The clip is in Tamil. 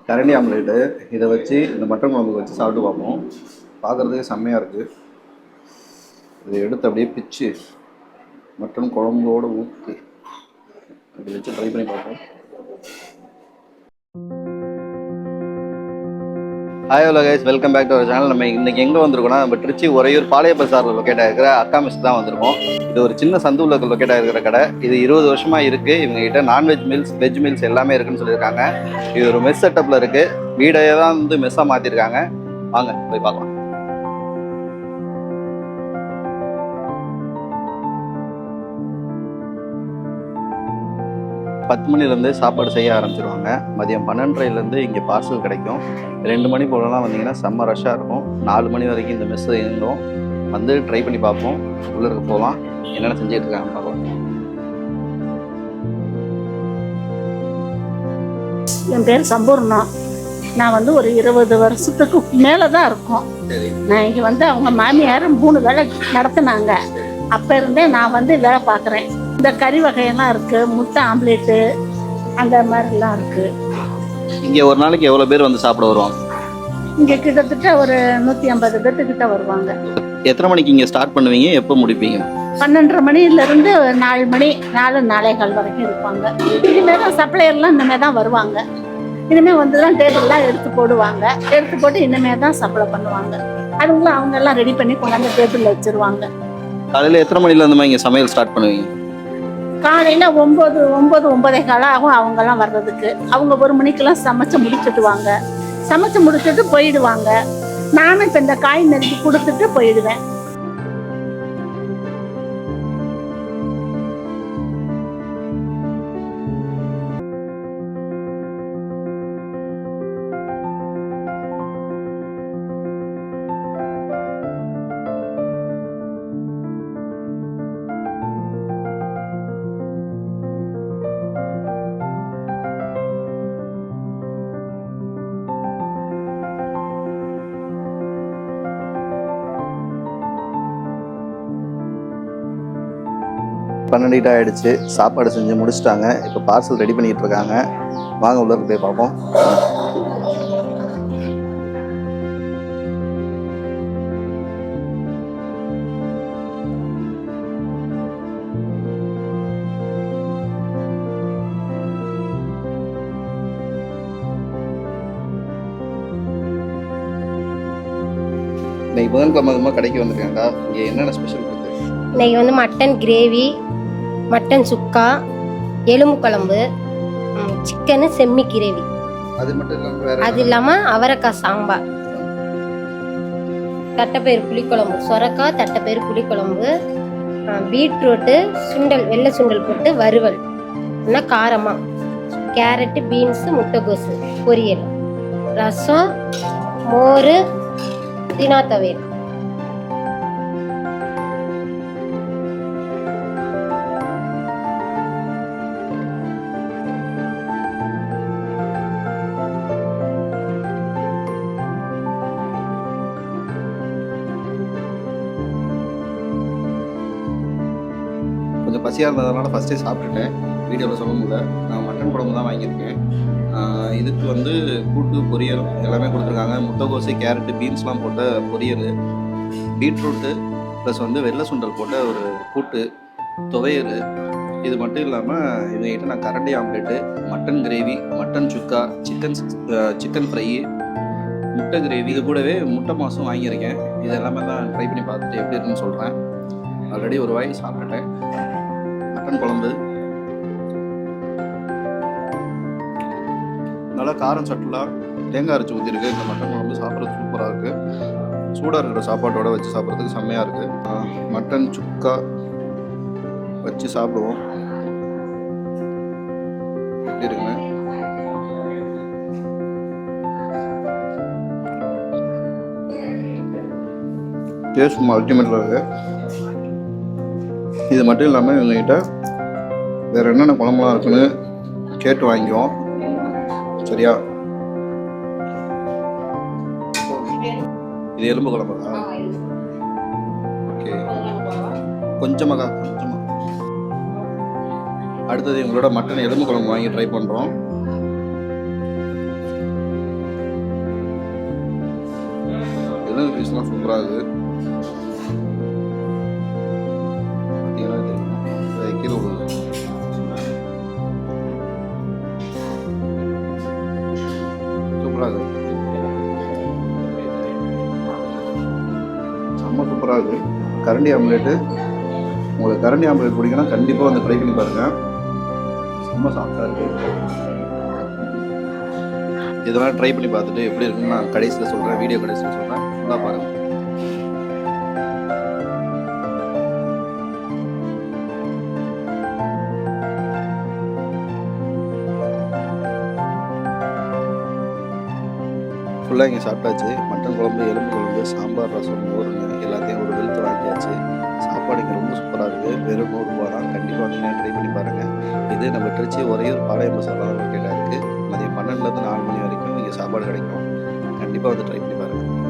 கரண்டி ஆம்லேட்டு. இதை வச்சு இந்த மட்டன் குழம்புக்கு வச்சு சாப்பிட்டு பார்ப்போம். பார்க்குறதுக்கு செம்மையாக இருக்குது. இதை எடுத்து அப்படியே பிச்சு மட்டன் குழம்போடு ஊற்றி அப்படி வச்சு ட்ரை பண்ணி பார்ப்போம். Hi hello guys, welcome back to our channel. நம்ம இன்றைக்கி எங்கே வந்திருக்கோம்னா, நம்ம திருச்சி உறையூர் பாளைய பசாரில் லொக்கேட் ஆகிருக்கிற அக்கா மெஸ் தான் வந்திருக்கோம். இது ஒரு சின்ன சந்துள்ள லொக்கேட் ஆகிருக்கிற கடை. இது 20 வருஷமாக இருக்குது. இவங்ககிட்ட நான்வெஜ் மீல்ஸ், வெஜ் மீல்ஸ் எல்லாமே இருக்குன்னு சொல்லியிருக்காங்க. இது ஒரு மெஸ் செட்டப்பில் இருக்குது. வீடையே தான் வந்து மெஸ்ஸாக மாற்றிருக்காங்க. வாங்க போய் பார்க்கலாம். பத்து மணிலேருந்து சாப்பாடு செய்ய ஆரம்பிச்சிருவாங்க. மதியம் 12:30லேருந்து இங்கே பார்சல் கிடைக்கும். 2 மணி போலலாம் வந்தீங்கன்னா செம்ம ரஷ்ஷாக இருக்கும். 4 மணி வரைக்கும் இந்த மெஸ்ஸில் இருந்தோம். வந்து ட்ரை பண்ணி பார்ப்போம். உள்ளே இருக்க போகலாம், என்னென்ன செஞ்சுட்டு இருக்காங்க பார்க்கலாம். என் பேர் சம்பூர்ணா. நான் வந்து ஒரு 20 வருஷத்துக்கு மேலே தான் இருக்கும். நான் இங்கே வந்து அவங்க மாமியார் 3 வேலை நடத்தினாங்க. அப்போ இருந்தே நான் வந்து வேலை பார்க்குறேன். இந்த கறி வகையெல்லாம் இருக்குது, முட்டை ஆம்லேட்டு அந்த மாதிரிலாம் இருக்குது. இங்கே ஒரு நாளைக்கு எவ்வளோ பேர் வந்து சாப்பிட வருவாங்க? இங்கே கிட்டத்தட்ட ஒரு 150 பேர்த்துக்கிட்ட வருவாங்க. எத்தனை மணிக்கு இங்கே ஸ்டார்ட் பண்ணுவீங்க, எப்போ முடிப்பீங்க? 12:30 மணிலேருந்து 4 மணி 4-4:15 வரைக்கும் இருப்பாங்க. இனிமேல் தான் சப்ளையர்லாம் இனிமேல் தான் வருவாங்க. இனிமேல் வந்து தான் டேபிள்லாம் எடுத்து போடுவாங்க. எடுத்து போட்டு இனிமேல் தான் சப்ளை பண்ணுவாங்க. அதுங்களும் அவங்க எல்லாம் ரெடி பண்ணி கொண்டாந்து டேபிளில் வச்சுருவாங்க. காலையில் எத்தனை மணிலேருந்து இங்கே சமையல் ஸ்டார்ட் பண்ணுவீங்க? காலையில் 9-9:15 ஆகும் அவங்கெல்லாம் வர்றதுக்கு. அவங்க 1 மணிக்கெல்லாம் சமைச்சு முடிச்சுட்டுவாங்க. சமைச்சு முடிச்சுட்டு போயிடுவாங்க. நானும் இப்போ இந்த காய் நறுக்கி கொடுத்துட்டு போயிடுவேன். பன்னெண்டு ஆகிடுச்சு. சாப்பாடு செஞ்சு முடிச்சிட்டாங்க. இப்போ பார்சல் ரெடி பண்ணிகிட்டு இருக்காங்க. வாங்க உள்ள போய் பார்ப்போம். இன்னைக்கு புதன்கிழமை கடைக்கு வந்திருக்காங்கடா. இங்கே என்னென்ன ஸ்பெஷல் இருக்குது? இன்னைக்கு வந்து மட்டன் கிரேவி, மட்டன் சுக்கா, எலும்பு குழம்பு, சிக்கனு செம்மி கிரேவி, அது இல்லாமல் அவரைக்காய் சாம்பார், தட்டைப்பயிறு புளிக்குழம்பு, சொரக்காய் தட்டைப்பயிறு புளிக்குழம்பு, பீட்ரூட்டு சுண்டல், வெள்ளை சுண்டல் போட்டு வறுவல், இன்னும் காரமாக கேரட்டு, பீன்ஸு, முட்டைகோசு பொரியல், ரசம், மோர், தினா துவையல். கொஞ்சம் பசியாக இருந்ததுனால ஃபஸ்ட்டே சாப்பிட்டுட்டேன். வீடியோவில் சொல்ல முடியல. நான் மட்டன் குழம்பு தான் வாங்கியிருக்கேன். இதுக்கு வந்து கூட்டு பொரியல் எல்லாமே கொடுத்துருக்காங்க. முட்டைகோசு, கேரட்டு, பீன்ஸ்லாம் போட்ட பொரியல், பீட்ரூட்டு ப்ளஸ் வந்து வெள்ளை சுண்டல் போட்ட ஒரு கூட்டு, துவையல். இது மட்டும் இல்லாமல் இவங்ககிட்ட நான் கரண்டி ஆம்லேட்டு, மட்டன் கிரேவி, மட்டன் சுக்கா, சிக்கன் ஃப்ரை, முட்டை கிரேவி, இது கூடவே முட்டை மாசும் வாங்கியிருக்கேன். இது எல்லாமே தான் ட்ரை பண்ணி பார்த்துட்டு எப்படி இருக்குன்னு சொல்கிறேன். ஆல்ரெடி ஒரு வாய் சாப்பிட்டுட்டேன். மட்டன் குழம்பு நல்லா காரம் சட்டலாக தேங்காய் அரைச்சி ஊற்றிருக்கு. இந்த மட்டன் குழம்பு சாப்பிட்றது சூப்பராக இருக்குது. சூடாக இருக்கிற சாப்பாட்டோட வச்சு சாப்பிட்றதுக்கு செம்மையாக இருக்குது. மட்டன் சுக்கா வச்சு சாப்பிடுவோம். எப்படி இருக்குங்க? டேஸ்ட் அல்டிமேட்டில் இருக்குது. இது மட்டும் இல்லாமல் இவங்ககிட்ட வேறு என்னென்ன குழம்புலாம் இருக்குன்னு கேட்டு வாங்கிக்குவோம். சரியா? இது எலும்பு குழம்புதா? ஓகே, கொஞ்சமாக. அடுத்தது இவங்களோட மட்டன் எலும்பு குழம்பு வாங்கி ட்ரை பண்ணுறோம். சிக்கன் பீஸ்லாம் சூப்பராக இருக்குது. பார்த்தீங்கன்னா தெரியும். கீழே விழுது. சூப்பராக இருக்குது. செம்ம சூப்பராக இருக்குது. கரண்டி ஆம்லேட்டு, உங்களுக்கு கரண்டி ஆம்லேட் பிடிக்குன்னா கண்டிப்பாக வந்து ட்ரை பண்ணி பாருங்கள். செம்ம சாஃப்டாக இருக்குது. இதெல்லாம் ட்ரை பண்ணி பார்த்துட்டு எப்படி இருக்குன்னு நான் கடைசியில் சொல்கிறேன், வீடியோ கடைசியில் சொல்கிறேன். ஃபுல்லாக பாருங்கள். ஃபுல்லாக இங்கே சாப்பிட்டாச்சு. மட்டன் குழம்பு, எலும்பு குழம்பு, சாம்பார், ரசம், மோருங்க எல்லாத்தையும் ஒரு வெளுத்து வாங்கியாச்சு. சாப்பாடு இங்கே ரொம்ப சூப்பராக இருக்குது. வெறும் 100 ரூபா தான். கண்டிப்பாக வந்து ட்ரை பண்ணி பாருங்கள். இது நம்ம திருச்சி ஒரையூர் பாளையம் மசாலா லொக்கேட்டாக இருக்குது. மதியம் 12லேருந்து 4 மணி வரைக்கும் இங்கே சாப்பாடு கிடைக்கும். கண்டிப்பாக வந்து ட்ரை பண்ணி பாருங்கள்.